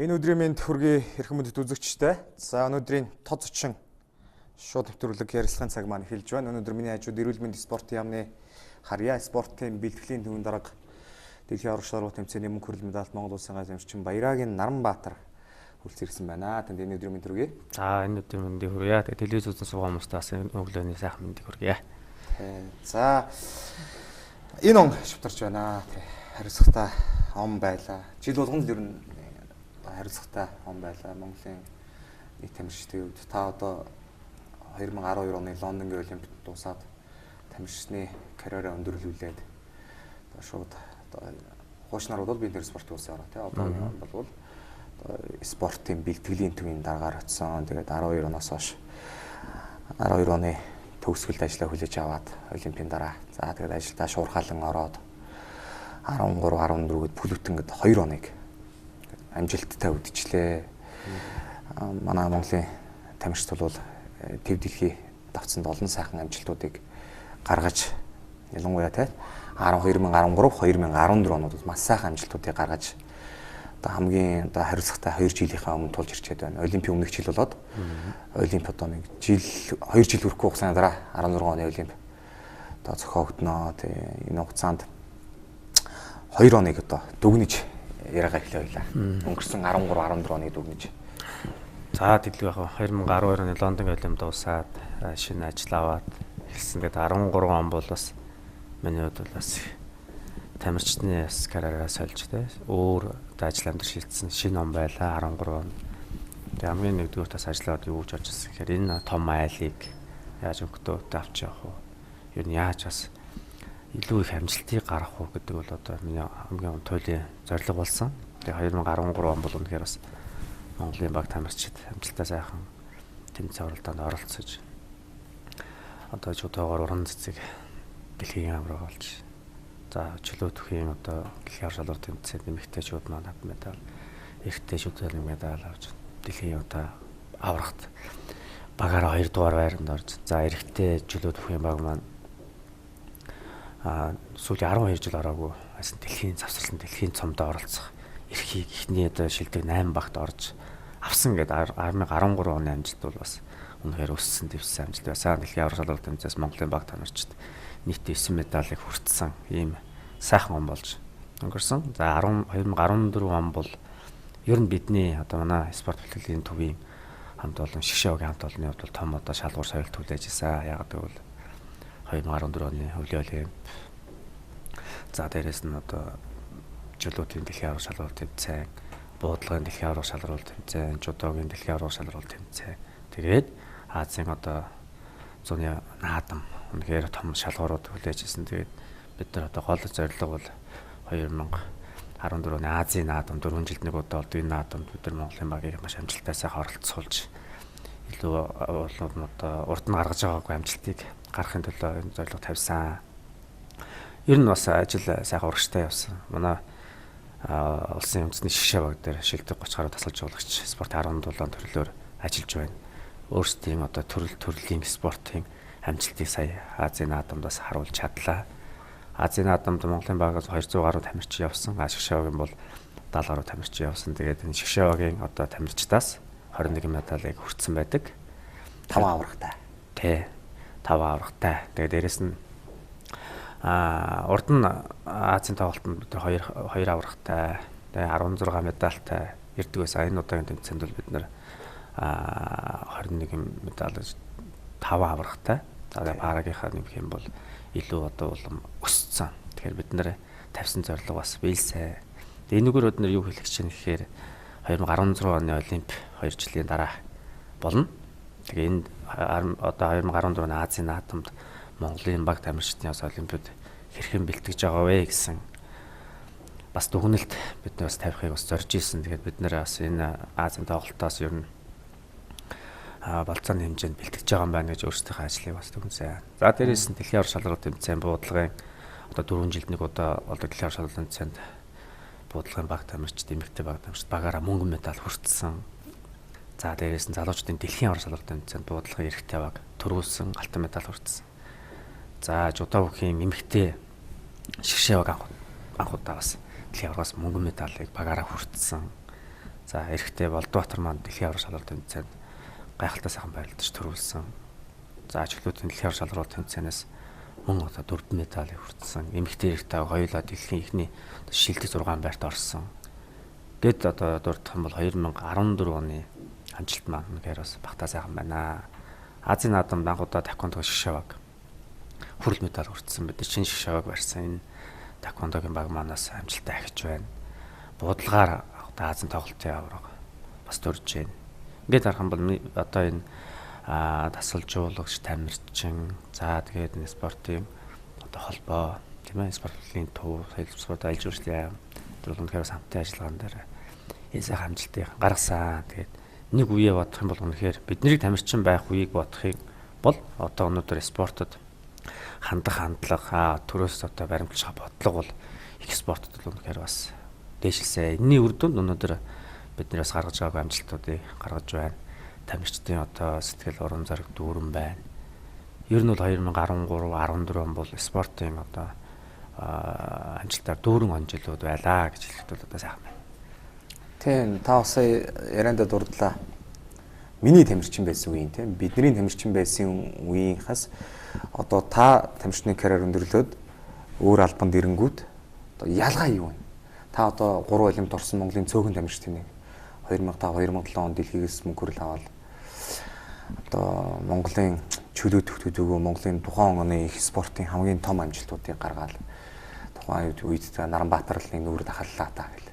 Энэ өдрийн мэнд хүргэе эрхэм мөндөд үзэгчтэй. За өнөөдрийн тод зочин шууд нэвтрүүлэг ярилцлагын цаг маань эхэлж байна. Өнөөдөр миний хажууд эрүүл мэндийн спортын яамны Харьяа спортын бэлтгэлийн төвийн дарга дэлхийн аврагч даргууд тэмцээний мөнх хүрэл медальт Монгол улсын гайхамшигчин Баяраагийн Наранбаатар хүрэлцэн ирсэн байна. Танд энэ өдрийн мэнд хүргэе. За энэ өдрийн мэндийг хүргье. Тэгээ телевиз үзэн суугаа хүмүүстээс өглөөний сайхан мэндийг хүргье. За энэ он шивтарч байна. Хариуцлагатай он байлаа. Жил болгон л ер нь хариуцлагатай он байлаа. Монголын нийт тамирчдын хувьд та одоо 2012 оны Лондонгийн Олимпиад дуусаад тамирчны карьераа өндөрлүүлээд одоо шууд хуучнаар бол би нэр спортын улсын ороо тий одоо бол спортын бэлтгэлийн төвийн дараагаар очсон. Тэгээд 12 оноос хойш 12 оны төгсгөлд ажиллаа хүлээж аваад Олимпийн дараа за тэгээд ажилдаа шуурхаалan ороод 13 14-д бүлэгтэнгд 2 оныг амжилттай үдчихлээ. Манай Монголын тамирчид бол төв дэлхий давцсанд олон сайхан амжилтуудыг гаргаж ялангуяа те 2013 2014 онууд маш сайхан амжилтуудыг гаргаж одоо хамгийн одоо хариуцлагатай 2 жилийнхаа өмнө тулж ирчээд байна. Олимпийн өмнөх жил болоод Олимп одоо нэг жил 2 жил хүрэхгүй хугацааны дараа 16 оны Олимп одоо зохиогдноо. Тэгээ энэ хугацаанд 2 оныг одоо дүгнэж яриагаа эхлэе байлаа. Өнгөрсөн 13 14 оныг дүгнэж. За тэглэг яг 2012 оны Лондон Олимп дуусаад шинэ ажил аваад эхэлсэн. Тэгээд 13 он бол бас миний хувьд бол бас тамирчны карьераа сольж тэ өөр ажил амдэр шилжсэн шинэ он байлаа 13 он. Тэгээд хамгийн нэгдүгээр тас ажиллаад юу гэж орчихсон гэхээр энэ том айлыг яаж өгдөө авч явах вэ? Юу нь яаж бас илүү их амжилтыг гаргах уу гэдэг бол одоо миний хамгийн туйлын зорилго болсон. Тэгээ 2013 он бол үнэхээр бас Монголын баг тамирчид амжилттай сайхан тэмцээн оролдоонд оролцож одоо жуудаагаар уран цэцэг дэлхийн авраг болж за чөлөө төхийн одоо дэлхийн аврал тэмцээнд эмэгтэйчүүд маань медаль, эрэгтэйчүүд медаль авч дэлхийн одоо аврагт багаараа 2 дугаар байранд орж за эрэгтэй чөлөө төхийн баг маань сүүлийн 12 жил ороогүй асан дэлхийн завсарлан дэлхийн цомдоо оролцох эрхийг ихний одоо шилдэг 8 багт орж авсан гэдэг 2013 оны амжилт бол бас үнэхээр өссөн дэвсэн амжилт байсан. Дэлхийн аврал тэмцээс Монголын баг тамирчид нийт 9 медалийг хүртсэн ийм сайхан он болж өнгөрсөн. За 2014 он бол ер нь бидний одоо манай спорт бэлтгэлийн төвийн хамт олон шгшээгийн хамт олонны хувьд бол том одоо шалгуур соёлт хүлээж ирсэн. Яг гэвэл 2014 оны хөвлийн Олимп за дээрэс нь одоо жолоодын дэлхийн аврал шалгуур тэмцээн, буудлагын дэлхийн аврал шалгуур тэмцээн, жудогийн дэлхийн аврал шалгуур тэмцээн. Тэгээд Азийн одоо зуны наадам үнэхээр том шалгуурууд хүлээж ирсэн. Тэгээд бид нар одоо гол зорилго бол 2014 оны Азийн наадам 4 жилд нэг удаа болдог энэ наадамд бид нар Монголын багийг маш амжилттай сайхан оролцуулж илүү олон одоо урд нь гаргаж байгаагүй амжилтыг гаргахын төлөө энэ зорилго тавьсан. Ер нь бас ажил сайхан урагштай явсан. Манай улсын үндэсний шгшээ баг дээр шилдэг 30 гаруй тасгалж жуулагч спортын 17 төрлөөр ажиллаж байна. Өөрсдийн одоо төрлийн спортын амжилтыг сая Азийн наадамдаас харуулж чадлаа. Азийн наадамд Монголын багаас 200 гаруй тамирч явсан. Шгшээ багийн бол 70 гаруй тамирч явсан. Тэгээд энэ шгшээ багийн одоо тамирчдаас 21 медалийг хүртсэн байдаг. 5 аврагтай. Тэ 5 аврагтай. Тэгээд дээрэс нь урд нь Азийн тоглолтод бид 2 аврагтай, тэгээ 16 медальтай ирдэг байсан. Энэ удаагийн тэмцээнд бол бид нэр 21 медаль 5 аврагтай. За парагийнхаа нэмэх юм бол илүү одоо улам өссөн. Тэгэхээр бид нэр тавьсан зорилго бас биелсэн. Тэгээ энэгээр бид нэр юу хэлэх гэж байна гэхээр 2016 оны Олимп 2 жилийн дараа болно. Тэгээ энэ одоо 2014 оны Азийн наадамд Монголын баг тамирчдын бас Олимпиад хэрхэн бэлтгэж байгаа вэ гэсэн бас дүгнэлт бид нар бас тавихыг бас зорж ирсэн. Тэгээд бид нэр бас энэ Азийн тоглолтоос ер нь болцооны хэмжээнд бэлтгэж байгаа юм байна гэж өөрсдийнхөө ажлыг бас дүгнэсэн. За дээрээс нь дэлхийн аврал шалгуур тэмцээн буудлагын одоо 4 жилд нэг удаа болдог дэлхийн аврал шалгуур тэмцээнд буудлагын баг тамирчид эмэгтэй баг тамирчид багаараа мөнгөн медаль хүртсэн. За дээрээс нь залуучдын дэлхийн аврал шалгуур тэмцээнд буудлагын эрэгтэй баг төрүүлсэн алтан медаль хүртсэн. За жудогийн эмэгтэй шгшээ баг анх удаа бас дэлхийн аврагаас мөнгөн медалийг багаараа хүртсэн. За эрэхтэй Болдбаатар маань дэлхийн аврал шалралт тэмцээнд гайхалтай сайхан байрлаж төрүүлсэн. За чөлөөтийн дэлхийн аврал шалралт тэмцээнээс мөн одоо 4 медаль хүртсэн. Эмэгтэй эрэхтэй хоёулаа дэлхийн ихний шилдэг 6 байрт орсон. Гэт одоо дурдах юм бол 2014 оны амжилт маань үнэхээр бас багтаа сайхан байна. Азийн наадам данхуудаа таквондо шгшаваг хүрэл медаль хүртсэн. Бид чинь шгшаваг барьсан. Энэ таквондогийн баг манаас амжилттай ахиж байна. Буудалгаар одоо Азийн тоглолтын авраг бас төрж байна. Ингээд харах юм бол одоо энэ тасалжуулагч, тамирчин, за тэгээд энэ спортын одоо холбоо, тийм ээ, спортын төв, спорт айлж үйлчлэгээ зөвлөмжөөр хамтын ажиллагаан дээр энэ сайхан амжилтыг гаргасан. Тэгээд нэг үеэ бодох юм бол үнэхээр бидний тамирчин байх үеийг бодохыг бол одоо өнөөдөр спортод хандах хандлага, төрөөс одоо баримтлах бодлого бол их спортод л үнэхээр бас дээшилсэн. Энэний үр дүнд өнөөдөр бидний бас гаргаж байгаагүй амжилтуудыг гаргаж байна. Тамирчдын одоо сэтгэл урам зориг дүүрэн байна. Ер нь бол 2013, 14 он бол спортын одоо амжилтаар дүүрэн он жилүүд байлаа гэж хэлэхэд бол одоо сайхан байна. Тийм, та бас ярианда дурдлаа. Миний тамирчин байсан үеийн тийм бидний тамирчин байсан үеийнхээс одоо та тамирчны карьер өндөрлөөд өөр албанд ирэнгүүт одоо ялгаа юу вэ? Та одоо 3 олимпиад орсон Монголын цөөхөн тамирчдын нэг 2005-2007 онд дэлхийгээс мөнгө хүрэл аваад одоо Монголын чөлөө төвтөдөгөө Монголын тухайн оны их спортын хамгийн том амжилтуудыг гаргаад тухайн үед Наранбаатарлын нүүр дахаллаа та гэл.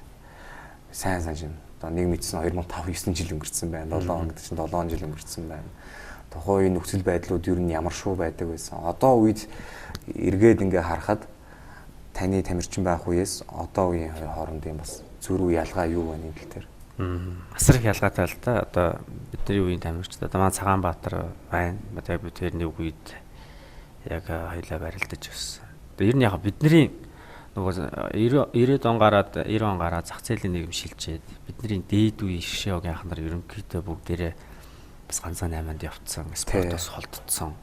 Сайн санаж байна. Одоо нэг мэдсэн 2005-9 жил өнгөрцөн байна. 7 онд чинь 7 жил өнгөрцөн байна. Тухайн үеийн нөхцөл байдлууд ер нь ямар шүү байдаг байсан. Одоо үед эргээд ингээ харахад таны тамирчин байх үеэс одоо үеийн хоорондын бас зөрүү ялгаа юу вэ нэг тал дээр. Асар их ялгаатай л да. Одоо бидний үеийн тамирчид одоо маань Цагаанбаатар байна. Одоо бид тэрний үед яг хоёлаа барилдаж байсан. Одоо ер нь яг бидний нөгөө 90 он гараад 90 он гараад зах зээлийн нийгэм шилжээд бидний дээд үеийн шгшээгийн анх нар ерөнхийдөө бүгдээрээ бас ганцаа 8-нд явцсан, спортоос холдсон.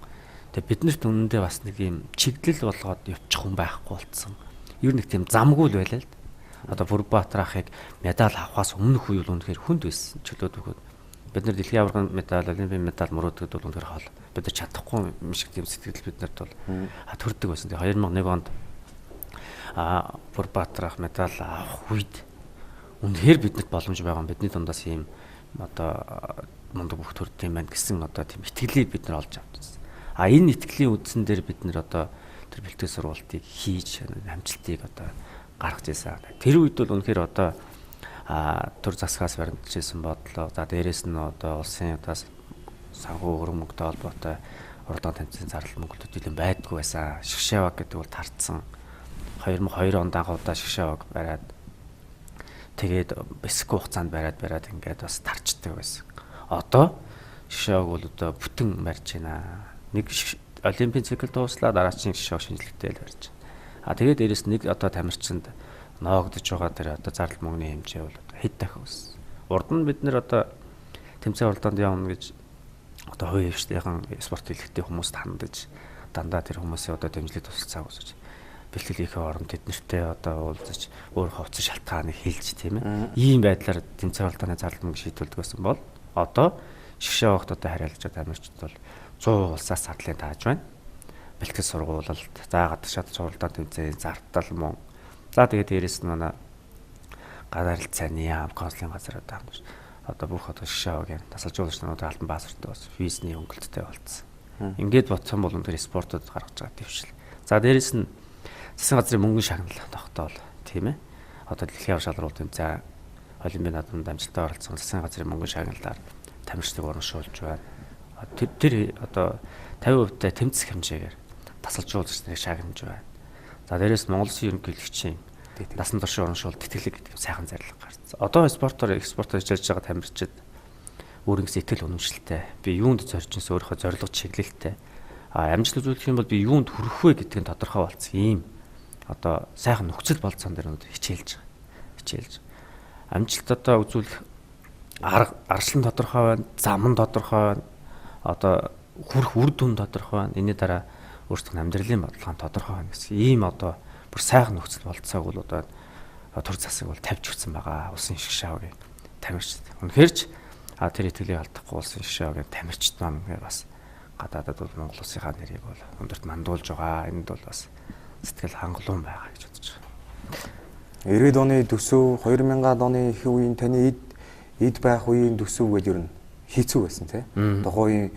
Тэгээ биднэрт үнэндээ бас нэг юм чиглэл болгоод явчих хүн байхгүй болцсон. Ер нь нэг тийм замгүй л байлаа л. Одоо Бүрбаатар ахыг медаль авахаас өмнөх үе бол үнэхээр хүнд байсан чөлөөт өгөөд. Бид нар дэлхийн аваргын медаль, олимпийн медаль мөрөөдгөд бол үнэхээр хол. Бид нар чадахгүй юм шиг тийм сэтгэл биднэрт бол төрдөг байсан. Тэгээ 2001 онд Бүрбаатар ах медаль авах үед үнэхээр биднэрт боломж байгаа юм. Бидний дундаас ийм одоо мундаг бүх төрдөг юм байна гэсэн одоо тийм итгэлийг бид нар олж авчихсан. Энэ итгэлийн үдсэн дээр бид нар одоо тэр бэлтгэл сургалтыг хийж амжилтыг одоо гаргаж ирсэн. Тэр үед бол үнэхээр одоо төр засгаас баримтжсэн бодлоо. За дээрэс нь одоо улсын одоо санхүү хөрөнгөмөгтэй холбоотой уралдаан тэмцээний зарлал мөнгө төдийлөн байдгүй байсан. Шгшаваг гэдэг бол тартсан. 2002 онд анхудаа шгшаваг бариад тэгээд бэсгүй хугацаанд бариад ингээд бас тарчдаг байсан. Одоо шгшаваг бол одоо бүтэн барьж байна. Нэг олимпийн цикл дууслаа дараагийн шгшаваг шинжилгээтэй л барьж байна. Тэгээд дээрэс нэг одоо тамирчинд ноогдож байгаа тэр одоо зардал мөнгөний хэмжээ бол одоо хэд дахин өссөн. Урд нь бид нэр одоо тэмцээн уралдаанд явна гэж одоо хувийн хвшдийнхэн спорт хэлхтэй хүмүүст хандаж дандаа тэр хүмүүсийн одоо дэмжлэг тусалцаа үзэж бэлтгэлийнхээ оронд тэднэртэй одоо уулзаж өөр хувцас шалтгааныг хэлж тийм ээ. Ийм байдлаар тэмцээн уралдааны зардал мөнгө шийдвэрлэдэг байсан бол одоо шгшээ вахт одоо хариалж байгаа тамирчид бол 100% улсаас зардлын тааж байна. Бэлтгэл сургуулалт, за гадагшаад суралдаан тэмцээний зардал мөн. За тэгээд дээрэс нь манай гадаарлт цайны яам консулын газар одоо бүх одоо шгшээгийн тасалжуулагч нарууд албан баасартай бас визний хөнгөлттэй болцсон. Ингээд бодсон бол өндөр спортод гаргаж байгаа дэвшил. За дээрэс нь засгийн газрын мөнгөний шагнал тогтоол тийм ээ. Одоо дэлхийн аврал шалралт тэмцээн олимпийн наадамд амжилттай оролцсон засгийн газрын мөнгөний шагналаар тамирчдыг урамшуулж байна. Тэр одоо 50% тэмцэх хэмжээгээр тасалжуулагч нарыг шагнаж байна. За дээрээс Монгол Улсын ерөнхийлөгчийн насан турш урамшуулалт тэтгэлэг гэдэг сайхан зарлага гарсан. Одоо спортоор экспортоор ажиллаж байгаа тамирчид өөрөнгөс итгэл үнэмшилтэй. Би юунд зоржинс өөрийнхөө зорилго чиглэлтэй. Амжилт үзүүлэх юм бол би юунд хүрэх вэ гэдг нь тодорхой болсон юм. Одоо сайхан нөхцөл болцоон дээр өнөдөр хичээлж байгаа. Амжилт одоо үзүүлэх аргачлал тодорхой байна, зам нь тодорхой байна. Одоо хүрх үр дүн тодорхой байна. Энэний дараа өөрсдөө амьдралын бодлого тодорхой байна гэсэн ийм одоо бүр сайхан нөхцөл болцоог бол одоо төр засаг бол тавьж өгсөн байгаа. Улсын шгшээгийн тамирчид. Үнэхэрч тэр итгэлийг алдахгүй болсон шишээ гэх тамирчид маань бас гадаадад бол Монгол улсынхаа нэрийг бол өндөрт мандуулж байгаа. Энд бол бас сэтгэл хангалуун байгаа гэж бодож байгаа. 90-ад оны төсөв, 2000-ад оны их үеийн таны эд байх үеийн төсөв гэдэг ер нь хийцүү байсан тий. Тухайн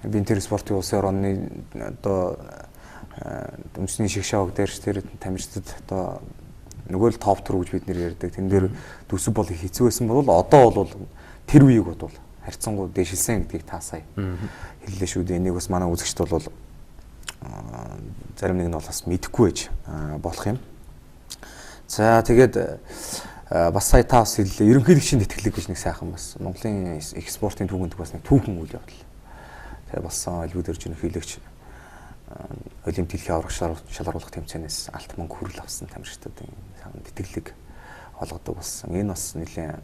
Бинтер спортын улсын орны одоо өмсний шигшээ өгдөрч тэр тамирчдад одоо нөгөө л топ төр гэж бид нэр ярьдаг. Тэн дээр төсөв бол хийцүү байсан бол одоо бол тэр үеийг бодвол харьцангуй дэшилсэн гэдгийг та сая хэллээ шүү дээ. Энийг бас манай үзэгчд бол зарим нэг нь бол бас мэдэхгүй байж болох юм. За тэгээд бас сая та бас хэллээ. Ерөнхийлөгчийн тэтгэлэг гэж нэг сайхан бас Монголын их спортын түүхэнд бас нэг түүхэн үйл явдал. Тэгээд болсон элбүүд ерөнхийлөгч Олимпик дэлхийн аврах шалгаруулах тэмцээнээс алт мөнгө хүрэл авсан тамирчдын тэтгэлэг олгодог болсон. Энэ бас нэлээд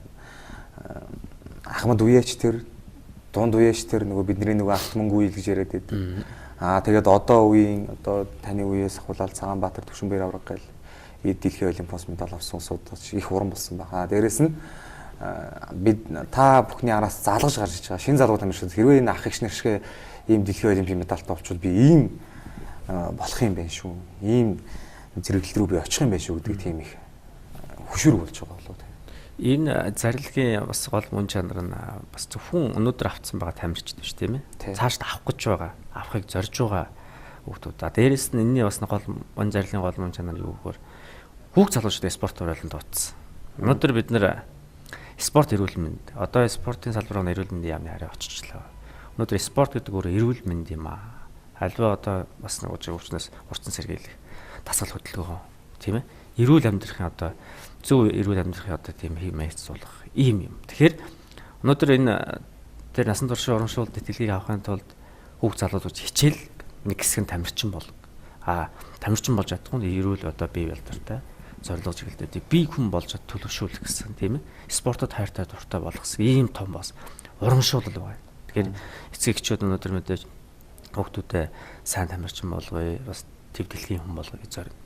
Ахмад Уяач тэр дунд Уяач тэр нөгөө бидний нөгөө алт мөнгө үйл гэж яриад байдаг. Тэгээд одоо үеийн одоо таны үеэс ахуулаад Цагаанбаатар Төвшинбаяр авраг гэл дэлхийн олимпиас медаль авсан улсуудад их уран болсон байна. Дээрээс нь бид та бүхний араас залгаж гарч иж байгаа шинэ залгуу тамирчид хэрвээ энэ ах эгч нар шиг ийм дэлхийн олимпийн медальт авчвал би ийм болох юм байна шүү. Ийм зэрэглэл рүү би очих юм байна шүү гэдэг тийм их хөшүүр болж байгаа болоо. Энэ зарилгын бас гол мөн чанар нь бас зөвхөн өнөөдөр авцсан байгаа тамирчид биш тийм ээ. Цаашд авах гэж байгаа, авахыг зорж байгаа хүүхдүүд. Дээрээс нь энэний бас гол мөн зарилгын гол мөн чанар юу гэхээр хүүхд залуучуудын спорт хуралд дутсан. Өнөөдөр бид нэр спорт эрүүл мэнд. Одоо спортын салбар нь эрүүл мэндийн яамны хараа очичлаа. Өнөөдөр спорт гэдэг өөр эрүүл мэнд юм аа. Альва одоо бас нэг өвчнөөс урдсан сэргийлэх дасгал хөдөлгөөн тийм ээ. Эрүүл амьдрахын одоо зөв эрүүл амьдрахын одоо тийм хэмээх суулгах ийм юм. Тэгэхээр өнөөдөр энэ тэр насан туршийн урамшуулт тэтгэлгийг авахын тулд хүүхд залуучууд хичээл нэг хэсэг нь тамирчин бол тамирчин болж чадахгүй эрүүл одоо бие балдартай зорилго чиглэлтэй би хүн болж чад төлөвшүүлэх гэсэн тийм ээ. Спортод хайртай дуртай болох гэсэн ийм том бас урамшуулал байна. Тэгэхээр эцэг эхчүүд өнөөдөр мэдээж хүүхдүүдэд сайн тамирчин болгоё, бас төв дэлхийн хүн болгоё гэж зорино.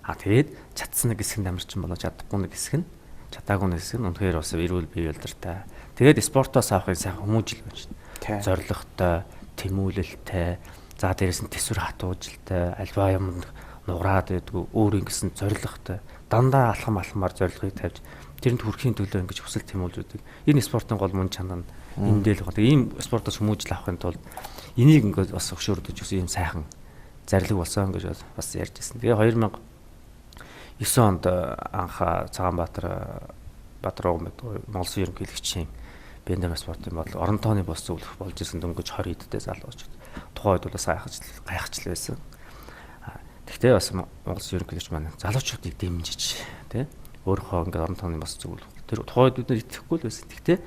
Тэгээд чадсан нэг хэсэг тамирчин болоо чадахгүй нэг хэсэг нь чадаагүй нэг хэсэг нь үнэхээр бас эрүүл бие балдартай. Тэгээд спортоос авахын сайхан хүмүүжил байна. Зорилготой, тэмүүлэлтэй, за дээрэс нь төсвөр хатуужилтай, альва юмд нугараад байдгүй өөрийн гэсэн зорилготой. Дандаа алхамаар зорилгыг тавьж тэрэнд хүрэхийн төлөө ингэж хүсэл тэмүүлж үүдэг. Энэ спортын гол мөн чанар нь эндээ л гоо. Ийм спортоос хүмүүжил авахын тулд энийг ингээд бас өгшөөрдөж ийм сайхан зарлиг болсон гэж бас ярьж ирсэн. Тэгээ 2009 онд анх Цагаанбаатар Батруу Монголын ерөнхийлөгчийн Бендер спортын бол орон тооны бос зөвлөх болж исэн дөнгөж 20 эдтэй залууч. Тухайн үед бол бас гайхажл байсан. Тэгтээ бас Монголын ерөнхийлөгч маань залуучуудыг дэмжиж тий өөрийнхөө ингээд орон тооны бос зөвлөх. Тэр тухайн үед бид нар итгэхгүй л байсан. Тэгтээ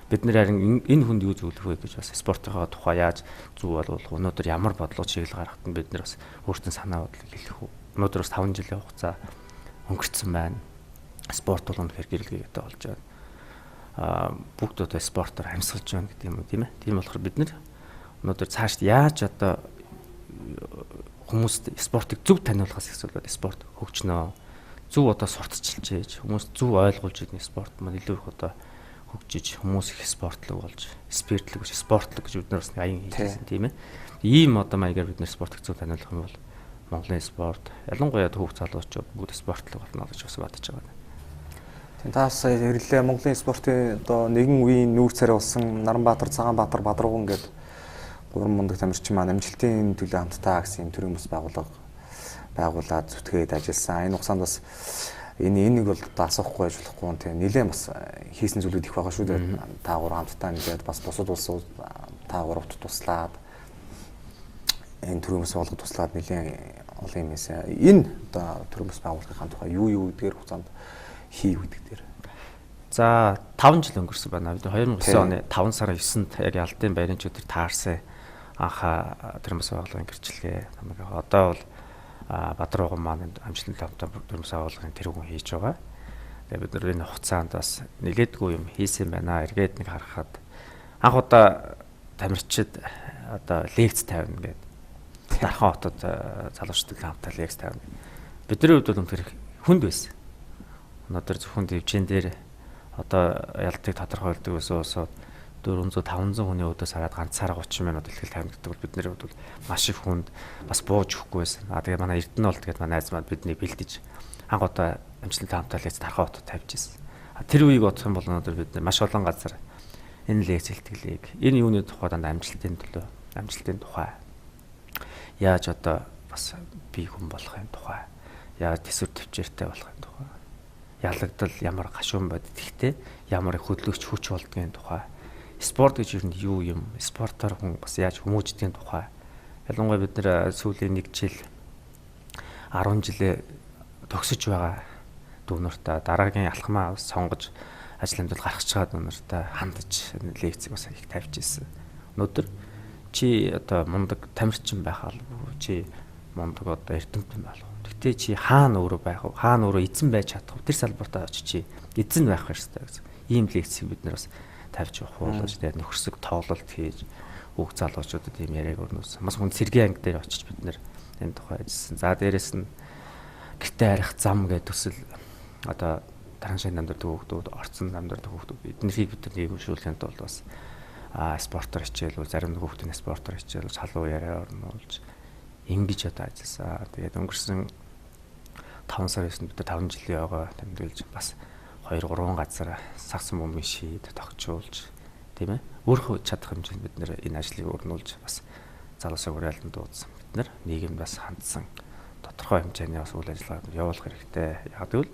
бид нэр харин энэ хүнд юу зөвлөх вэ гэж бас спортынхаа тухай яаж зөв болов өнөөдөр ямар бодлого чиглэл гаргахад нь бид нар бас өөртөө санаа бодлыг хэлэх үү. Өнөөдөр бас 5 жилийн хугацаа өнгөрцөн байна. Спорт бол үнэхээр гэрэлгээтэй болж байна. Бүгд одоо спортоор амьсгалж байна гэдэг юм уу тийм ээ. Тийм болохоор бид нэр өнөөдөр цаашд яаж одоо хүмүүст спортыг зөв таниулахаас эхлээд спорт хөгжнөө. Зөв одоо сурталчилжээж хүмүүс зөв ойлгуулж идэх спорт маань илүү их одоо хөгжиж хүмүүс их спортлог болж спиртлог гэж спортлог гэж бид нар бас аян хийсэн тийм ээ. Ийм одоо маягаар бид нэр спортыг зөв таниулах юм бол Монголын спорт ялангуяа хүүхд залуучууд бүгд спортлог болно гэж бас бодож байгаа. Тийм та сая хэрлээ Монголын спортын одоо нэгэн үеийн нүүр царай болсон Наранбаатар, Цагаанбаатар, Бадрууган гэдэг гурван мундаг тамирчин маань амжилтын төлөө хамтдаа гэсэн юм төрийн хүмүүс байгуулад зүтгээд ажилласан. Энэ хугацаанд бас энийг бол одоо асуухгүй байж болохгүй юм тийм нэлээд бас хийсэн зүйлүүд их байгаа шүү дээ. Та гурав хамтдаа нэгээд бас бусад улсууд та гуравт туслаад энэ төрийн хүмүүс болгоод туслаад нэлээд олон юм эсэ. Энэ одоо төрийн хүмүүс байгууллагын тухай юу гэдгээр хугацаанд хийв гэдэг дээр. За 5 жил өнгөрсөн байна. Бид 2009 оны 5 сарын 9-нд яг Ялдын баярын өдөр таарсан анхаа төрийн хүмүүс байгууллагын гэрчлэгээ. Одоо бол Бадрууган маань амжилттай хамтаа төрийн хүмүүс байгууллагын тэргүүн хийж байгаа. Тэгээ бид нар энэ хугацаанд бас нэлээдгүй юм хийсэн байна. Эргээд нэг харахад анх удаа тамирчид одоо лекц тавина гэдэг. Дархан хотод залуучдын хамтаа лекц тавина. Бидний хувьд бол үнэхээр хүнд байсан. Өнөөдөр зөвхөн дэвжэн дээр одоо ялтыг тодорхойлдог байсан улсууд 400 500 хүний өдөөс хараад ганцаараа 30 минут ихтгэл тавигддаг бол бидний хувьд бол маш их хүнд бас бууж өгөхгүй байсан. Тэгээ манай Эрдэнэ болт гэдэг манай найз маань бидний бэлдэж анх удаа амжилттай хамтлагч Тархаа хотод тавьж ирсэн. Тэр үеийг бодох юм бол өнөөдөр бид маш олон газар энэ лекц хэлтгэлийг энэ юуны тухай дандаа амжилтын тухай яаж одоо бас би хүн болох юм тухай яаж төсвөр төвчээртэй болох юм тухай ялагдал ямар гашуун бодит ихтэй ямар хөдөлгөгч хүч болдгийн тухай спорт гэж юу юм спортоор хүн бас яаж хүмүүждгийн тухай ялангуяа бид нэр сүүлийн 1 жил 10 жилээ төгсөж байгаа дүүнэртээ дараагийн алхмаа сонгож ажил амжилт гаргаж байгаа дүүнэртээ хандаж лекцийг бас их тавьж ирсэн. Өнөөдөр чи одоо мундаг тамирчин байх албагүй чи мундаг одоо эрдэмтэн байх. Гэтэ чи хаана өөрөө байх вэ? Хаана өөрөө эзэн байж чадах вэ? Тэр салбартаа очиж чи эзэн байх хэрэгтэй гэсэн. Ийм лекцийг бид нар бас тавьж явуулж тэгээд нөхөрсөг тоглолт хийж үг залуучуудад ийм яриаг өрнүүлсэн. Бас хүн цэргийн анги дээр очиж бид нар энэ тухай ажилласан. За дээрэс нь гэртээ арих зам гэдэг төсөл одоо тараншин намдэрдэг хүүхдүүд, орцсон намдэрдэг хүүхдүүд эднэрийг бид нийгэмшүүлэхэд бол бас спортоор хичээлүүл зарим хүүхдийн спортоор хичээлүүл халуун яриа орнуулж ингэж одоо ажилласан. Тэгээд өнгөрсөн 5 сар өсөнд бид 5 жилийн яваа тэмдэглэж бас 2 3 газар сагсан бөмбөг шийд тогтчулж тийм ээ өөрөө чадах хэмжээнд бид нэр энэ ажлыг өрнүүлж бас залуусаа уриалан дуудсан. Бид нар нийгэмд бас хандсан тодорхой хэмжээний бас үйл ажиллагаа явуулах хэрэгтэй. Яг гэвэл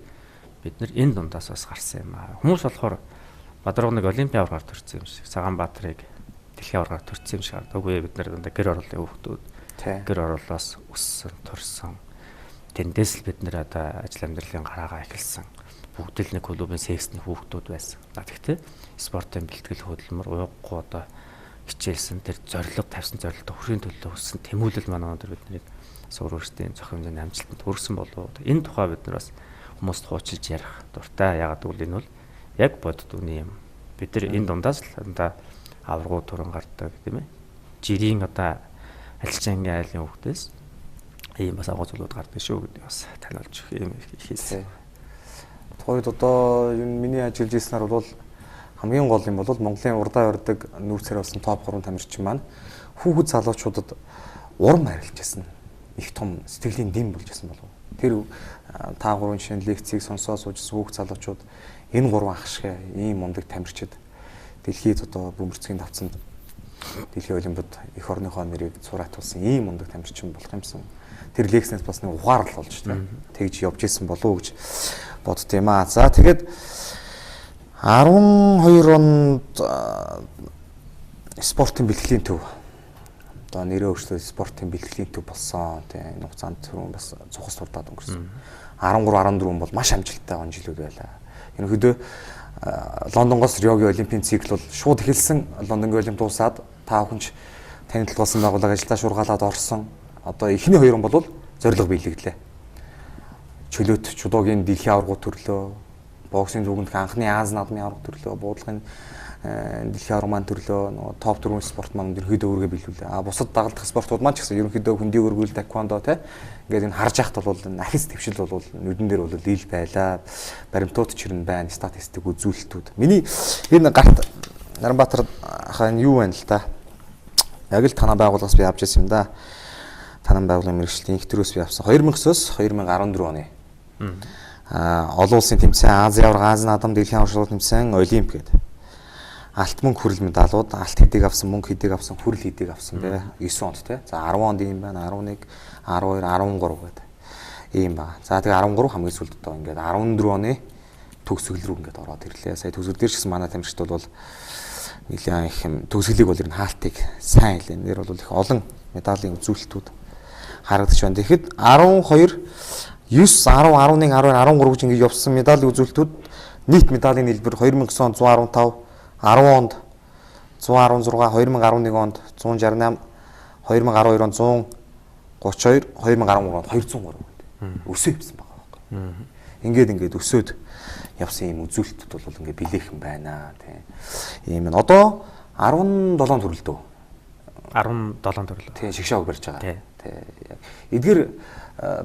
бид нар энэ дундаас бас гарсан юм аа. Хүмүүс болохоор Бадаргыг Олимпийн аваргаар төрсөн юм шиг, Цагаанбаатарыг дэлхийн аваргаар төрсөн юм шиг хардаг. Үгүй бид нар дандаа гэр ороолын хүүхдүүд. Гэр ороолоос өссөн, төрсөн. Тэндээс л бид нэр одоо ажил амьдралын гараагаа эхэлсэн. Бүгд л нэг клубын сексний хүүхдүүд байсан. Гэхдээ спортын бэлтгэл хөдөлмөр уяггүй одоо хичээлсэн тэр зорилго тавьсан зорилгот хүрхийн төлөө өссөн тэмүүлэл манай өндөр биднийг сурвалжтын зохион хэмжээний амжилтанд хүрсэн болов. Энэ тухай бид нар бас хүмүүст хуучилж ярих дуртай. Ягаад гэвэл энэ бол яг бодит үний юм. Бид нар энэ дундаас л одоо аваргуу төрөн гардаг тийм ээ. Жирийн одоо алчаангийн айлын хүүхдээс ийм бас агуу зүйлүүд гардаг шүү гэдэг бас таниулж өгөх юм хийсэн. Тухайд одоо миний ажиллаж ирснээр бол хамгийн гол юм бол Монголын урдаа ордог нүүрсээр болсон топ 3 тамирчин маань хүүхэд залуучуудад урам харилж ясан их том сэтгэлийн дэм болж ясан болов. Тэр та 3 жишээ лекцийг сонсоод суужсэн хүүхэд залуучууд энэ 3 ах шиг ийм мундаг тамирчид дэлхийд одоо бөмбөрцгийн давцанд дэлхийн олимпиад эх орныхоо нэрийг сураатуулсан ийм мундаг тамирчин болох юмсан. Тэр лекцнээс бас нэг ухаарл болж байна. Тэгж явж исэн болов уу гэж боддtiin аа. За тэгээд 12 онд спортын бэлтгэлийн төв одоо нэрээ өөрчлөө спортын бэлтгэлийн төв болсон. Тэгээ энэ хугацаанд түрүүн бас цухас турдаад өнгөрсөн. 13 14 бол маш амжилттай он жилүүд байлаа. Ерөнхийдөө Лондонгоос Риогийн олимпийн цикл бол шууд эхэлсэн. Лондонгийн олимп дуусаад та бүхэнч танилцуулсан байгууллага ажилдаа шургаалаад орсон. Одоо эхний 2 он бол зорилго биелэгдлээ. Чөлөөт чудоогийн дэлхийн аваргууд төрлөө, боксийн зүгэнд анхны Аз наадмын аварга төрлөө, буудлагын дэлхийн аварга маань төрлөө, нөгөө топ 4 спорт маань ерөнхийдөө өөргөө биелүүлээ. Бусад дагалдах спортууд маань ч гэсэн ерөнхийдөө хөндий өргөл, таквондо те ингээд энэ харж яхад бол ахис твшил бол нүдэн дээр бол ил байлаа. Баримтууд чирэн байна, статистик үзүүлэлтүүд. Миний энэ гарт Наранбаатар хаа юу байна л та. Яг л танаа байгууллагаас би авч ирсэн юм да. Танан байгууллагын мэргэжлийн их төрөөс би авсан 2009-оос 2014 оны. Олон улсын тэмцээн Азийн аварга, Азийн наадам, дэлхийн аварга тэмцээн, Олимп гэдэг. Алт мөнгө хүрэл медалууд, алт хэдийг авсан, мөнгө хэдийг авсан, хүрэл хэдийг авсан тий 9 онд тий. За 10 онд ийм байна, 11, 12, 13 гэдэг. Ийм ба. За тэгээ 13 хамгийн сүүлд одоо ингээд 14 оны төгсгөл рүү ингээд ороод ирлээ. Сая төгсгөл дээр ч гэсэн манай тамирчид бол нэлээд их төгсгөлийг бол ер нь хаалтыг сайн хэлээ. Нэр бол их олон медалийн үзүүлэлтүүд харагдаж байна. Тэгэхэд 12, 9, 10, 11, 12, 13 гэж ингэж явсан медалийн үзүүлэлтүүд нийт медалийн хэлбэр 2009 онд 115, 10 онд 116, 2011 онд 168, 2012 онд 132, 2013 онд 203 өсөө явсан байгаа байхгүй. Ингээд өсөөд явсан юм үзүүлэлтүүд бол ингээд билээхэн байна тий. Ийм нь одоо 17 төрөлдөө. 17 төрөл. Тий, шигшааг барьж байгаа. Тий. Эдгээр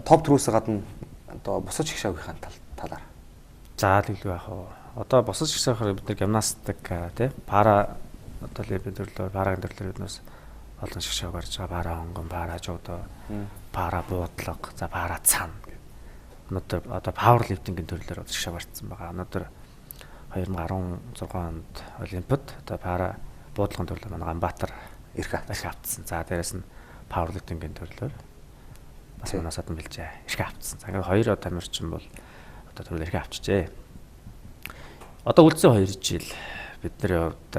топ төрөөс гадна одоо бусад шигшаагийнхаа талаар. За л илүү яах вэ? Одоо босож гисэх бид нар гимнастик тий пара одоо бид төрлөөр парагийн төрлөөр биднээс олон шгшээг барьж байгаа пара хонгон, пара жуудо, пара буудлага, за пара цан гэх. Өнөөдөр одоо павер лифтингийн төрлөөр шгшээг барьсан байгаа. Өнөөдөр 2016 онд Олимпиад одоо пара буудлагын төрлөөр манай Ганбаатар ирэх авцсан. За дээрэс нь павер лифтингийн төрлөөр бас манаас адсан бэлжээ. Ирэх авцсан. За ингээд хоёр тамирчин бол одоо төрлөөр ирэх авчижээ. Одоо үлдсэн 2 жил бидний хувьд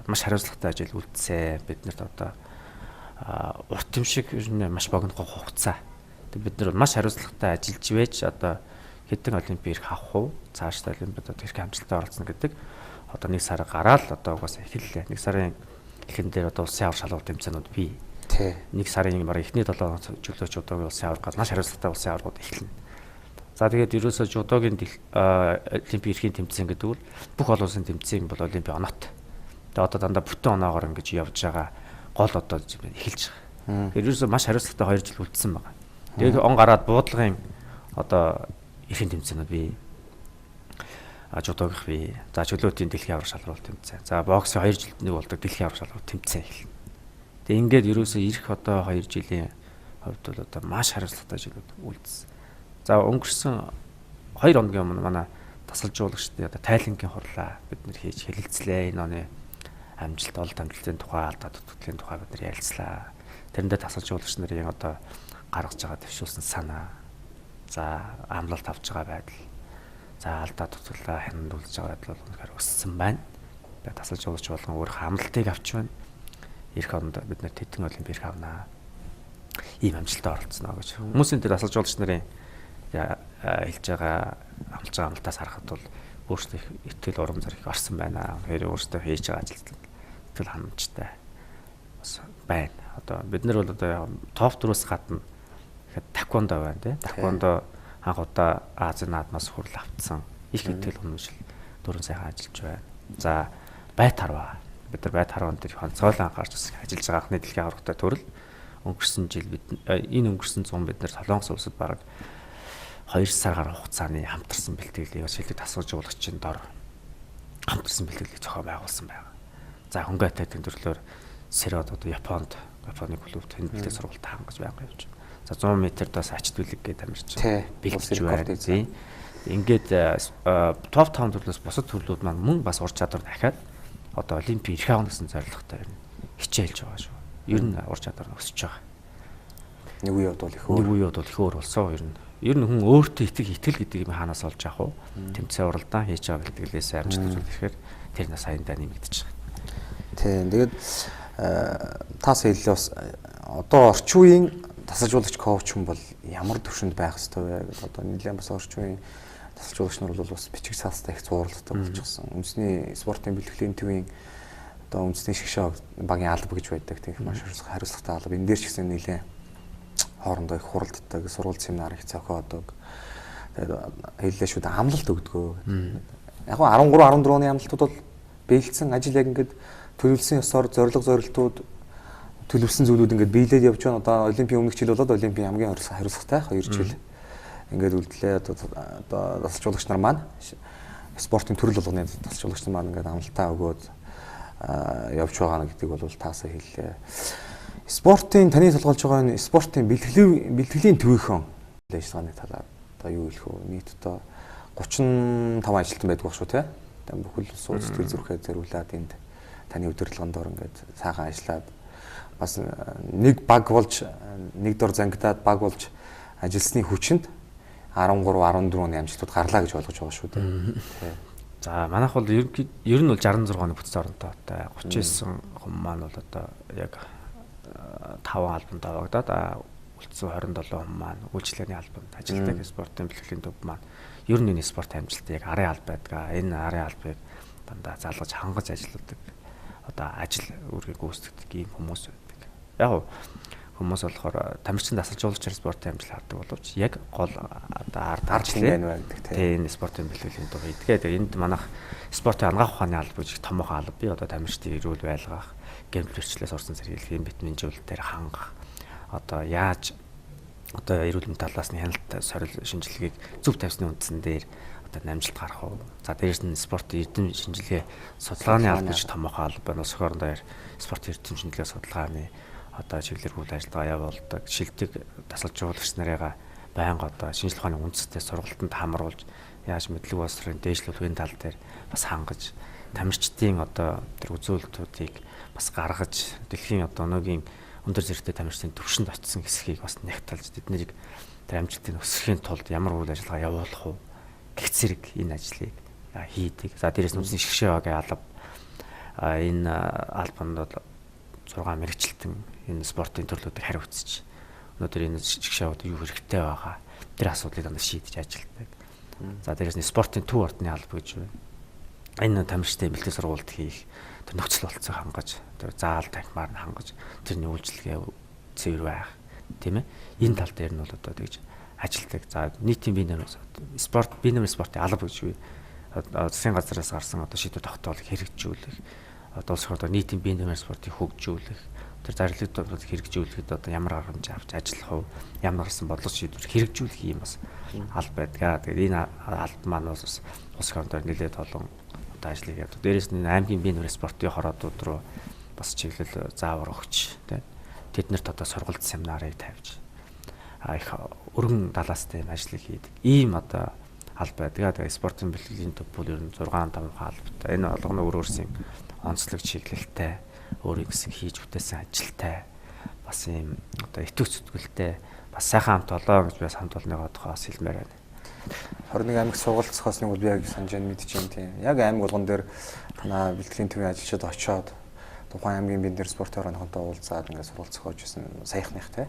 маш хариуцлагатай ажил үлдсэн. Биднэрт одоо урт юм шиг ер нь маш богино хугацаа. Бид нар маш хариуцлагатай ажиллаж байж одоо хэдэн олимпик авах уу? Цаашдаа олимпиадад хэрэг амжилттай оролцсон гэдэг. Одоо 1 сар гараад одоо угаасаа эхэллээ. 1 сарын эхэн дээр одоо улсын авар шалгуур тэмцээнүүд бий. Тий. 1 сарын баг эхний 7 хоног чөлөөч удаагийн улсын авар маш хариуцлагатай улсын аварууд эхэлнэ. За тэгээд ерөөсөө жудогийн олимпик эрхийн тэмцээн гэдэг нь бүх олон улсын тэмцээн бол олимпик оноод. Тэгээд одоо дандаа бүтэн оноогоор ингэж явж байгаа гол одоо эхэлж байгаа. Тэгээд ерөөсөө маш хариуцлагатай 2 жил үлдсэн байна. Тэгээд он гараад буудлагын одоо эрхийн тэмцээнүүд бий. Жудогийнх бий. За чөлөөтийн дэлхийн авар шалралт тэмцээн. За боксын 2 жилд нэг болдог дэлхийн авар шалралт тэмцээн эхэлнэ. Тэгээд ингээд ерөөсөө ирэх одоо 2 жилийн хувьд бол одоо маш хариуцлагатай жилүүд үлдсэн. За өнгөрсөн 2 хоногийн өмнө манай тасалжуулагчдын одоо тайлангийн хурлаа бид нэр хийж хэлэлцлээ. Энэ оны амжилт олд амжилтын тухай, алдаа дутагдлын тухай бид нар ярилцлаа. Тэрэндээ тасалжуулагч нарын одоо гаргаж байгаа дэвшүүлсэн санаа. За амлалт авч байгаа байдал. За алдаа дутагдлаа хянуулж байгаа байдал бол үнэхээр өссөн байна. Тэгээд тасалжуулагч болгон өөрийнхөө амлалтыг авч байна. Ирэх онд бид нар тэтгэн олимпик авнаа. Ийм амжилтанд оролцсноо гэж. Хүмүүсийн дээр тасалжуулагч нарын хэлж байгаа амлж байгаа амлалтаас харахад бол өөрсдөө итгэл урам зориг орсон байна. Тэгэхээр өөрсдөө хийж байгаа ажилд итгэл ханамжтай бас байна. Одоо бид нар бол одоо топ 4-өөс гадна ихэд таквондо байна тий. Таквондо анх удаа Азийн наадмаас хүрэл автсан. Их итгэл үнэмшил дөрөв сайхан ажиллаж байна. За байт харва. Бид нар байт харван дээр онцгойлон анхаарч ажиллаж байгаа анхны дэлхийн аврагтай төрөл өнгөрсөн жил энэ өнгөрсөн 100 бид нар Солонгос улсад бараг 2 сар гаруй хугацааны хамтарсан бэлтгэлийг шилдэг тасалжуулагчийн дор хамтарсан бэлтгэлийг зохион байгуулсан байна. За хөнгө атайтын төрлөөр Сэрод одоо Японы клубт энэ бэлтгэл сургалт хангаж байгаа явж байна. За 100 м-даас ачт үлэг гэдэг амарч бэлтэж байна. Ингээд топ 5 төрлөөс бусад төрлүүд маань мөн бас ур чадвар дахиад одоо олимпик ирэх авах гэсэн зорилготой хичээлж байгаа шүү. Ер нь ур чадвар нь өсөж байгаа. Нэг үе бодвол их өөр болсон ер нь. Ер нь хүн өөртөө итгэл гэдэг юм хаанаас олж авах вэ? Тэмцээн уралдаан хийж байгаа бэлтгэлээс амжилт үзүүлэхээр тэр нас саяндаа нэмэгдэж байгаа. Тийм. Тэгээд тас хэллээ бас одоо орчин үеийн тасалжуулагч коуч хүн бол ямар төвшөнд байх ёстой вэ гэдэг одоо нэлээд бас орчин үеийн тасалжуулагч нар бол бас бичиг цаастай их зууралтай болчихсон. Үндэсний спортын бэлтгэлийн төвийн одоо үндэсний шгшээ багийн алба гэж байдаг. Тийм маш хариуцлагатай алба. Энэ дээр ч гэсэн нэлээд хоорондоо их хуралддаг, сургууль семинар их зохиодог. Тэгээд хэллээ шүү дээ амлалт өгдөгөө. Яг нь 13 14 оны амлалтууд бол бэлдсэн ажил яг ингээд төлөвлөсөн ёсоор зорилтууд төлөвлөсөн зүйлүүд ингээд биелээд явж байна. Одоо олимпийн өмнөх жил болоод олимпийн хамгийн хариуцлагатай 2 жил ингээд үлдлээ. Одоо тасалжуулагч нар маань спортын төрөл болгоны тасалжуулагч нар маань ингээд амлалтаа өгөөд явж байгаа гэдэг бол таасаа хэллээ. Спортын таны толгойлж байгаа энэ спортын бэлтгэлийн төвийнхөн ажиллагааны талаар одоо юу хэлэх вэ? Нийт одоо 35 ажилтан байдаг шүү те. Тэгээд бүхэл улс сэтгэл зүрхээ зориулаад энд таны удирдлагын дор ингээд сайхан ажиллаад бас нэг баг болж нэг дор зангидаад баг болж ажилласны хүчинд 13 14 оны амжилтууд гарлаа гэж ойлгож байгаа шүү дээ. За манайх бол ер нь бол 66 оны бүтц оронтой 39 хүн маань бол одоо яг 5 албанд авагдаад үлдсэн 27 хүн маань үйлчлэгээний албанд ажилладаг спортын бэлтгэлийн төв маань ер нь энэ спортын амжилт яг арын алба байдаг. Энэ арын албыг дандаа залгаж хангаж ажилладаг. Одоо ажил үүргийг гүйцэтгэдэг ийм хүмүүс байдаг. Яг хүмүүс болохоор тамирчин тасалжуулагч спортын амжилт хардаг боловч яг гол одоо ард байна гэдэг тийм энэ спортын бэлтгэлийн төв идгээд энд манайх спортын ангаах ухааны алба гэж томоохон алба би одоо тамирчдыг эрүүл байлгах гэмтлэрчлээс орсон сэргийлэх юм витамин зөвлөлтөөр хангах одоо яаж одоо эрүүл мэндийн талаас нь хяналт сорил шинжилгээг зөв тавьсны үндсэн дээр одоо амжилт гарах уу. За дээрэс нь спортын эрдэм шинжилгээ судалгааны алба гэж томоохон алба байна. Улс орон даяар спортын эрдэм шинжилгээ судалгааны одоо чиглэлээр үйл ажиллагаа явуулдаг. Шилдэг тасалж жуулагч нарыгаа байнга одоо шинжилгээ ухааны үндэстэй сургалтанд хамруулж яаж мэдлэг боловсролын дээшлүүлэх энэ тал дээр бас хангаж тамирчдын одоо тэр үзүүлэлтүүдийг бас гаргаж дэлхийн одоо өнөөгийн өндөр зэрэгтэй тамирчдын төвшөнд очисон хэсгийг бас нягтлж тэднийг тэр амжилтыг өсгөхийн тулд ямар үйл ажиллагаа явуулах уу гэх зэрэг энэ ажлыг хийдэг. За дээрээс нь үндэсний шгшээ багийн алба энэ албанд бол 6 мэрэгчлэлтэн энэ спортын төрлүүдийг хариу үзэж өнөөдөр энэ шгшээ багт юу хэрэгтэй байгаа тэр асуудлыг дандаа шийдэж ажилладаг. За дээрээс нь спортын төв ордны алба гэж байна. Энэ тамирчдын бэлтгэл сургалт хийх тэр нөхцөл болцоог хангаж тэр заал танхимаар нь хангаж тэрний үйлчлэгээ цэвэр байх тийм ээ энэ тал дээр нь бол одоо тэгж ажилтдаг. За нийтийн бие нэмэр спортын алба гэж үе засгийн газраас гарсан одоо шийдвэр тогтоолыг хэрэгжүүлэх одоо улс орноор нийтийн бие нэмэр спортыг хөгжүүлэх тэр зарлигдуулыг хэрэгжүүлэхэд одоо ямар арга хэмжээ авч ажиллах вэ ямар гэсэн бодлого шийдвэр хэрэгжүүлэх юм бас алба байдаг. Тэгээд энэ алба маань бас улс орноор нэлээд олон одоо ажлыг явуулдаг. Дээрээс нь аймгийн бие нэмэр спортын хороодууд руу бас чиглэл заавар өгч тэднэрт одоо сургалт семинарыг тавьж их өргөн талаастай юм ажлыг хийдэг. Ийм одоо алба байдаг. Тэгээд спортын бэлтгэлийн төв бол ер нь 6 5 албатай. Энэ болгоно өөр өөрсийн онцлог чиглэлтэй өөрийн гэсэн хийж бүтээсэн ажилтай бас ийм одоо итгэвч зүтгэлтэй бас сайхан хамт олоо гэж бас хамт олонныгоо бас хэлмээр байна. 21 аймаг сургалт зохиосныг бол би яг санаж мэдчихээн тийм. Яг аймаг болгон дээр танаа бэлтгэлийн төвийн ажилчид очоод тухайн аймгийн бие нэмэр спортын орнохонтой уулзаад ингээд сургалт зохиож ирсэн саяхных те.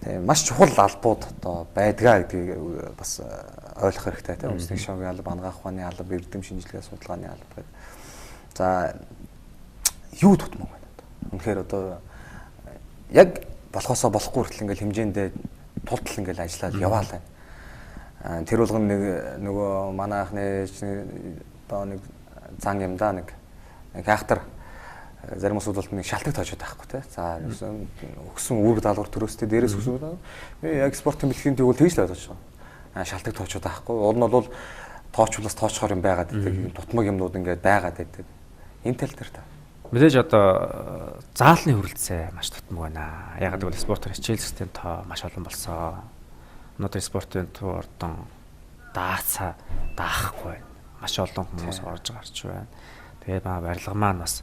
Тэгээ маш чухал албууд одоо байдгаа гэдгийг бас ойлгох хэрэгтэй те. Үндэсний шоугийн алба, ангаах ухааны алба, эрдэм шинжилгээ судалгааны алба гэдэг. За юу тутмаг байна одоо. Үнэхээр одоо яг болохоосоо болохгүй хүртэл ингээд хэмжээндээ тултал ингээд ажиллаад яваалаа. Тэр болгон нөгөө манай анхны одоо нэг зан юм да нэг хайхтар зарим усуд бол нэг шалтгаан тоочод байхгүй те. За өгсөн үүрэг даалгавар төрөөстэй дээрээс өгсөн. Яг спортын бэлтгэлийн төв бол тэгж л ойлгож байгаа. Шалтгаан тоочод байхгүй. Уул нь бол тоочволоос тоочхоор юм байгаад байдаг. Дутмаг юмнууд ингээд байгаад байдаг. Энэ тал дээр та. Мэдээж одоо заалны хөрөлцөө маш тутмаг байна. Яг гэвэл спортоор хичээлсэстийн тоо маш олон болсон. Өнөөдөр спортын төв ордон даахгүй байна. Маш олон хүмүүс орж гарч байна. Тэгээд барилга маань бас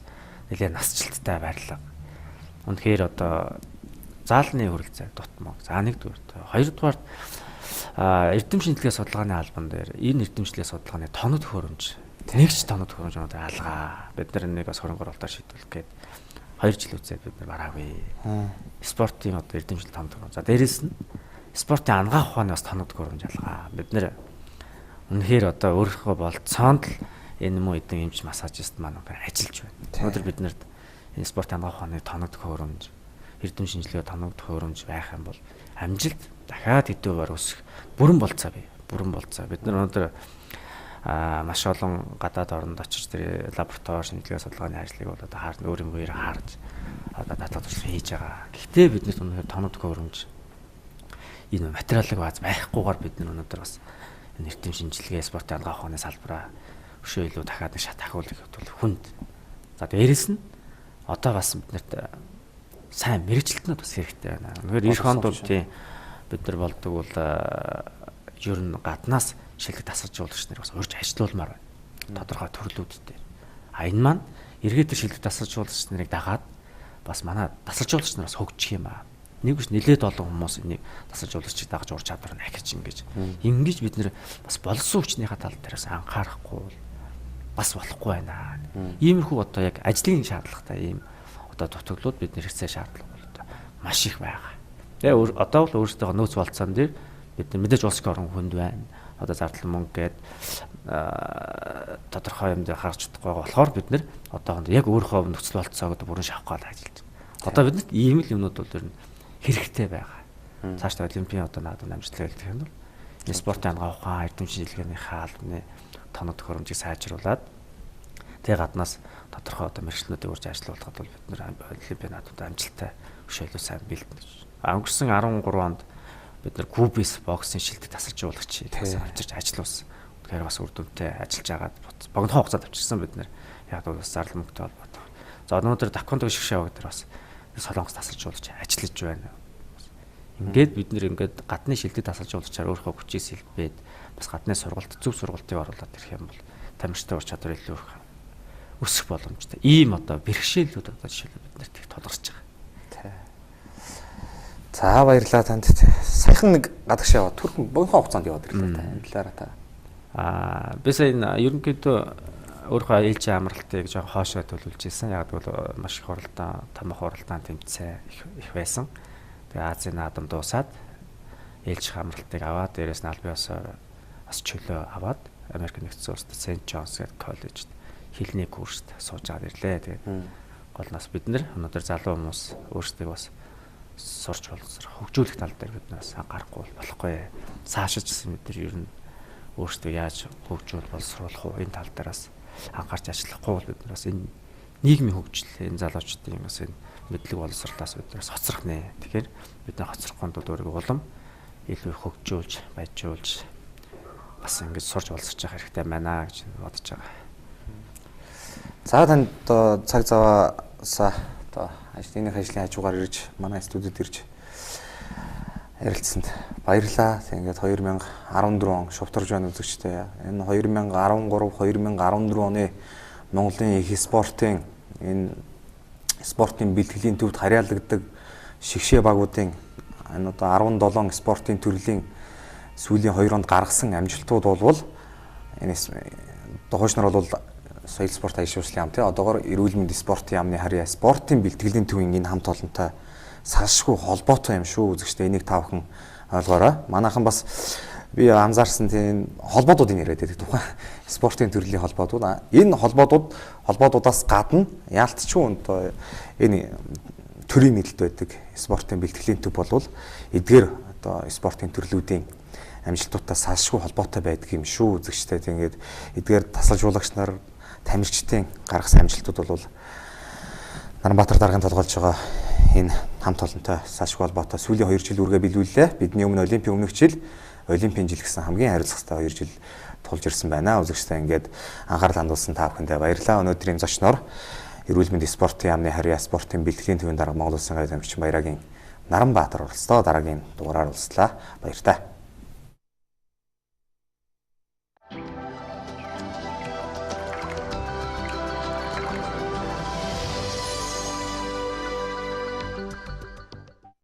нэлээд насжилттай барилга. Үнэхээр одоо заалны хөрөлцөө дутмаг. За нэгдүгээр. Хоёрдугаар эрдэм шинжилгээ судалгааны албан дээр энэ эрдэм шинжилгээ судалгааны тоног төхөөрөмж нэгч тоног төхөөрөмж одоо алгаа. Бид нар нэг бас хөрөнгө оруулалтаар шийдвэрлэх гээд 2 жил үсээд бид нар бараагүй. Спортын одоо эрдэм шинжилгээ тоног төхөөрөмж. За дээрэс нь спортын ангаах ухааны бас тоног төхөөрөмж алгаа. Бид нэр үнэхээр одоо өөрийнхөө болцоонд л энэ муу эдэн эмч массажист маань ажиллаж байна. Өнөөдөр бид нарт энэ спортын ангаах ухааны тоног төхөөрөмж, эрдэм шинжилгээ тоног төхөөрөмж байх юм бол амжилт дахиад хэдүүгээр өсөх бүрэн болцоо бий. Бүрэн болцоо. Бид нар өнөөдөр маш олон гадаад орнд очиж тэр лаборатори шинжилгээ судалгааны ажлыг бол одоо хаар өөрөөр харж одоо дата туршлага хийж байгаа. Гэхдээ биднэрт өнөөдөр тоног төхөөрөмж энэ материалыг бааз байхгүйгээр бид нар өнөөдөр бас энэ эрдэм шинжилгээ спортын ангаах ухааны салбараа өшөө илүү дахиад нэг шат ахиулах бол хүнд. За дээрэс нь одоо бас биднэрт сайн мэрэгчлэлтнүүд бас хэрэгтэй байна. Үнэхээр эх хонд бол тийм бид нар болдог бол ер нь гаднаас шилдэг тасалж жуулагч нар бас урьж ажилуулмаар байна. Тодорхой төрлүүд дээр. Энэ маань эргээд тэр шилдэг тасалж жуулагч нарыг дагаад бас манай тасалж жуулагч нар бас хөгжих юм аа. Нэг биш нэлээд олон хүмүүс энийг тасалж жуулагчийг дагаж ур чадвар нь ахиж ингэж бид нэр бас болсон хүчнийхээ тал дээрээс анхаарахгүй бас болохгүй байна. Иймэрхүү одоо яг ажлын шаардлагатай ийм одоо дутагдлууд бидний хэрэгцээ шаардлага бол одоо маш их байгаа. Тэгээ одоо бол өөрсдөө нөөц болцоон дээр бид мэдээж улс орон хүнд байна. Одоо зардал мөнгө гээд тодорхой юм дээр харж чадахгүй байгаа болохоор бид нэр одоохонд яг өөрийнхөө нөхцөл болцоог одоо бүрэн шавах гал ажиллаж байна. Одоо биднэрт ийм л юмнууд бол ер нь хэрэгтэй байгаа. Цаашдаа олимпийн одоо наадам амжилттай хэлэх юм бол энэ спортын ангаах ухаан, эрдэм шинжилгээний хаалбны тоног төхөөрөмжийг сайжруулад тэгээ гаднаас тодорхой одоо мэргэжлүүдийг урьж ажилуулахад бол бид нэр олимпийн наадамд амжилттай хөшөөлөө сайн бэлдэнэ гэж. Өнгөрсөн 13 онд бид нар кубис боксын шилдэг тасалж жуулагч авчирч ажиллуулсан. Тэгэхээр бас үр дүнтэй ажиллаж агаад богино хугацаанд авчирсан бид нэр яг бол бас зардал мөнгөтэй холбоотой. За өнөөдөр Таквондо шгшээ гэдэг бас Солонгос тасалжуулж ажиллаж байна. Ингээд бид нэр ингээд гадны шилдэд тасалжуулчаар өөрийнхөө хүчийг сэлбээд бас гадны сургалт зөв сургалтыг оруулаад ирэх юм бол тамирчтай ур чадвар илүү их өсөх боломжтой. Ийм одоо бэрхшээлүүд одоо жишээлбэл бид нарт их тулгарч байгаа. За баярлалаа танд. Саяхан нэг гадагш яваад түрхэн богино хугацаанд яваад ирлээ та. Энэ талаараа та. Би сая ерөнхийдөө өөрийнхөө ээлжийн амралтыг жоохон хоошоо төлөвлөж ирсэн. Яг бол маш их хуралдаан, томох хуралдаан тэмцээн их байсан. Тэгээ Азийн наадам дуусаад ээлжийн амралтыг аваад дээрээс нь аль биесээр бас чөлөө аваад Америк нэгдсэн улсад Сент Джонс гэдэг коллежид хэлний курст сууж аваад ирлээ. Тэгээд гол нас бид нар өнөөдөр залуу хүмүүс өөрсдөө бас сурч боловсрох хөгжүүлэх тал дээр бид нас анхаарахгүй болохгүй. Цаашиж гэсэн бид нар ер нь өөрсдөө яаж хөгжүүл боловсруулах уу энэ тал дээрээс анхаарч ажиллахгүй бол бид нар бас энэ нийгмийн хөгжил энэ залуучдын бас энэ мэдлэг боловсруулалтаас бид нар хоцрох нэ. Тэгэхээр бид нар хоцрохгүй тул өөрийгөө улам илүү их хөгжүүлж, баяжуулж бас ингэж сурч боловсрох хэрэгтэй байна гэж бодож байгаа. За танд цаг заваасаа ажлын хажуугаар ирж манай студид ирж ярилцсанд баярлалаа. Тэгээд 2014 он шувтарж байна үзэгчтэй. Энэ 2013 2014 оны Монголын их спортын энэ спортын бэлтгэлийн төвд харьяалагддаг шигшээ багуудын энэ одоо 17 спортын төрлийн сүүлийн 2 онд гаргасан амжилтууд болвол энэ дохойч нар бол соёл спорт аяшуулсан ам тий одоогоор эрүүл мэндийн спортын яамны харьяа спортын бэлтгэлийн төвийн энэ хамт олонтой салшгүй холбоотой юм шүү үзэгчтэй энийг та бүхэн ойлгоорой. Манайхан бас би анзаарсан тийм холбоодуудыг яриад байдаг тухайн спортын төрлийн холбоодууд. Энэ холбоодуудаас гадна яалтчгүй одоо энэ төрийн мэдлэлд байдаг спортын бэлтгэлийн төв болвол эдгээр одоо спортын төрлүүдийн амжилтуудтай салшгүй холбоотой байдаг юм шүү үзэгчтэй. Тэгээд эдгээр тасалжуулагч нар тамирчдын гаргасан амжилтууд бол Наранбаатар даргын толгойлж байгаа энэ хамт олонтой салшгүй холбоотой сүүлийн 2 жил үргээ биелүүллээ. Бидний өмнө Олимпийн өмнөх жил, Олимпийн жил гэсэн хамгийн хариуцлагатай 2 жил тулж ирсэн байна. Үзэгчтэй ингээд анхаарал хандуулсан та бүхэндээ баярлалаа. Өнөөдрийн зочноор эрүүл мэндийн спортын яамны харьяа спортын бэлтгэлийн төвийн дарга Монгол Улсын гавь тамирчин Баярагийн Наранбаатар оролцлоо. Дараагийн дугаараар уулзлаа. Баяр та.